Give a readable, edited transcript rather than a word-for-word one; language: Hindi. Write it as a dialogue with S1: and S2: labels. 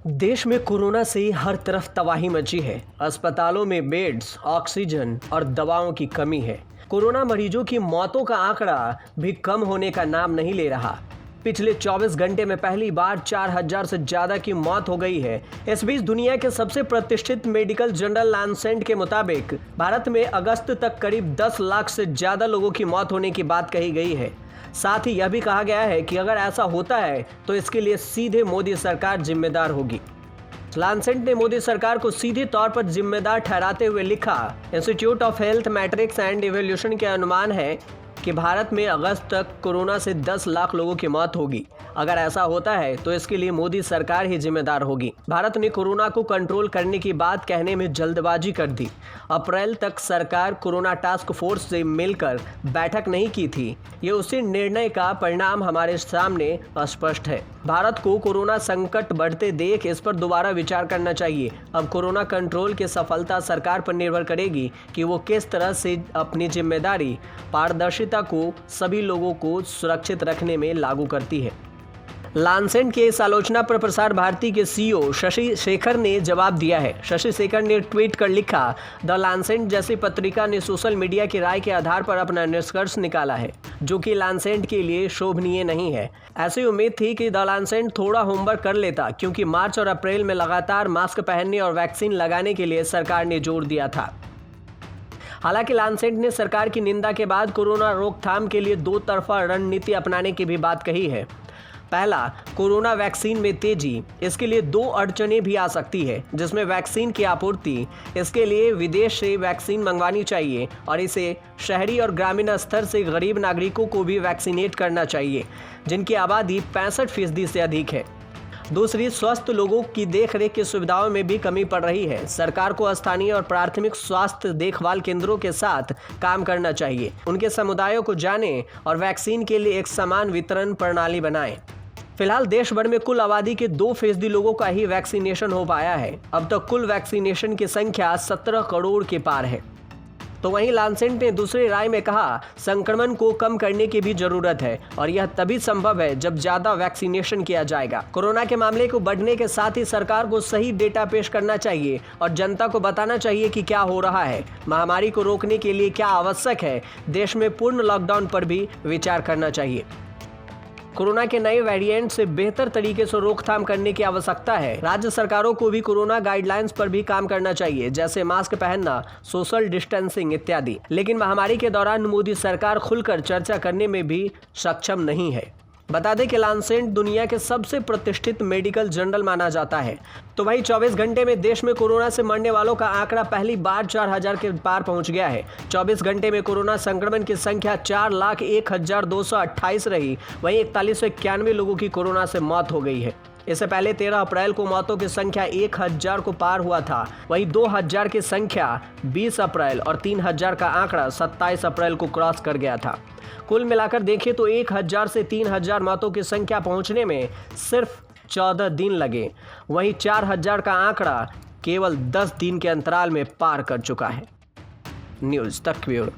S1: देश में कोरोना से हर तरफ तबाही मची है। अस्पतालों में बेड्स, ऑक्सीजन और दवाओं की कमी है। कोरोना मरीजों की मौतों का आंकड़ा भी कम होने का नाम नहीं ले रहा। पिछले 24 घंटे में पहली बार 4000 से ज्यादा की मौत हो गई है। इस बीच दुनिया के सबसे प्रतिष्ठित मेडिकल जर्नल लैंसेट के मुताबिक भारत में अगस्त तक करीब 10 लाख से ज्यादा लोगों की मौत होने की बात कही गई है। साथ ही यह भी कहा गया है कि अगर ऐसा होता है तो इसके लिए सीधे मोदी सरकार जिम्मेदार होगी। लैंसेट ने मोदी सरकार को सीधे तौर पर जिम्मेदार ठहराते हुए लिखा, institute of health matrix and evolution के अनुमान है कि भारत में अगस्त तक कोरोना से 10 लाख लोगों की मौत होगी। अगर ऐसा होता है तो इसके लिए मोदी सरकार ही जिम्मेदार होगी। भारत ने कोरोना को कंट्रोल करने की बात कहने में जल्दबाजी कर दी। अप्रैल तक सरकार कोरोना टास्क फोर्स से मिलकर बैठक नहीं की थी। ये उसी निर्णय का परिणाम हमारे सामने स्पष्ट है। भारत को कोरोना संकट बढ़ते देख इस पर दोबारा विचार करना चाहिए। अब कोरोना कंट्रोल की सफलता सरकार पर निर्भर करेगी कि वो किस तरह से अपनी जिम्मेदारी, पारदर्शिता को सभी लोगों को सुरक्षित रखने में लागू करती है। लैंसेट की इस आलोचना पर प्रसार भारती के सीईओ शशि शेखर ने जवाब दिया है। शशि शेखर ने ट्वीट कर लिखा, द लैंसेट जैसी पत्रिका ने सोशल मीडिया की राय के आधार पर अपना निष्कर्ष निकाला है, जो कि लैंसेट के लिए शोभनीय नहीं है। ऐसी उम्मीद थी कि द लैंसेट थोड़ा होमवर्क कर लेता, क्योंकि मार्च और अप्रैल में लगातार मास्क पहनने और वैक्सीन लगाने के लिए सरकार ने जोर दिया था। हालांकि लैंसेट ने सरकार की निंदा के बाद कोरोना रोकथाम के लिए दो तरफा रणनीति अपनाने की भी बात कही है। पहला, कोरोना वैक्सीन में तेजी। इसके लिए दो अड़चनें भी आ सकती है, जिसमें वैक्सीन की आपूर्ति। इसके लिए विदेश से वैक्सीन मंगवानी चाहिए और इसे शहरी और ग्रामीण स्तर से गरीब नागरिकों को भी वैक्सीनेट करना चाहिए, जिनकी आबादी 65% से अधिक है। दूसरी, स्वस्थ लोगों की देखरेख की सुविधाओं में भी कमी पड़ रही है। सरकार को स्थानीय और प्राथमिक स्वास्थ्य देखभाल केंद्रों के साथ काम करना चाहिए। उनके समुदायों को जाने और वैक्सीन के लिए एक समान वितरण प्रणाली बनाएं। फिलहाल देश भर में कुल आबादी के 2% लोगों का ही वैक्सीनेशन हो पाया है। अब तक कुल वैक्सीनेशन की संख्या 17 करोड़ के पार है। तो वहीं लैंसेट ने दूसरी राय में कहा, संक्रमण को कम करने की भी जरूरत है और यह तभी संभव है जब ज्यादा वैक्सीनेशन किया जाएगा। कोरोना के मामले को बढ़ने के साथ ही सरकार को सही डेटा पेश करना चाहिए और जनता को बताना चाहिए कि क्या हो रहा है, महामारी को रोकने के लिए क्या आवश्यक है। देश में पूर्ण लॉकडाउन पर भी विचार करना चाहिए। कोरोना के नए वेरिएंट से बेहतर तरीके से रोकथाम करने की आवश्यकता है। राज्य सरकारों को भी कोरोना गाइडलाइंस पर भी काम करना चाहिए, जैसे मास्क पहनना, सोशल डिस्टेंसिंग इत्यादि। लेकिन महामारी के दौरान मोदी सरकार खुलकर चर्चा करने में भी सक्षम नहीं है। बता दें कि लैंसेट दुनिया के सबसे प्रतिष्ठित मेडिकल जर्नल माना जाता है। तो वही 24 घंटे में देश में कोरोना से मरने वालों का आंकड़ा पहली बार 4000 के पार पहुंच गया है। 24 घंटे में कोरोना संक्रमण की संख्या 4,01,228 रही। वहीं 4191 लोगों की कोरोना से मौत हो गई है। इससे पहले 13 अप्रैल को मौतों की संख्या 1000 को पार हुआ था। वहीं 2000 की संख्या 20 अप्रैल और 3000 का आंकड़ा 27 अप्रैल को क्रॉस कर गया था। कुल मिलाकर देखें तो 1000 से 3000 मौतों की संख्या पहुंचने में सिर्फ 14 दिन लगे। वहीं 4000 का आंकड़ा केवल 10 दिन के अंतराल में पार कर चुका है। न्यूज़ तक ब्यूरो।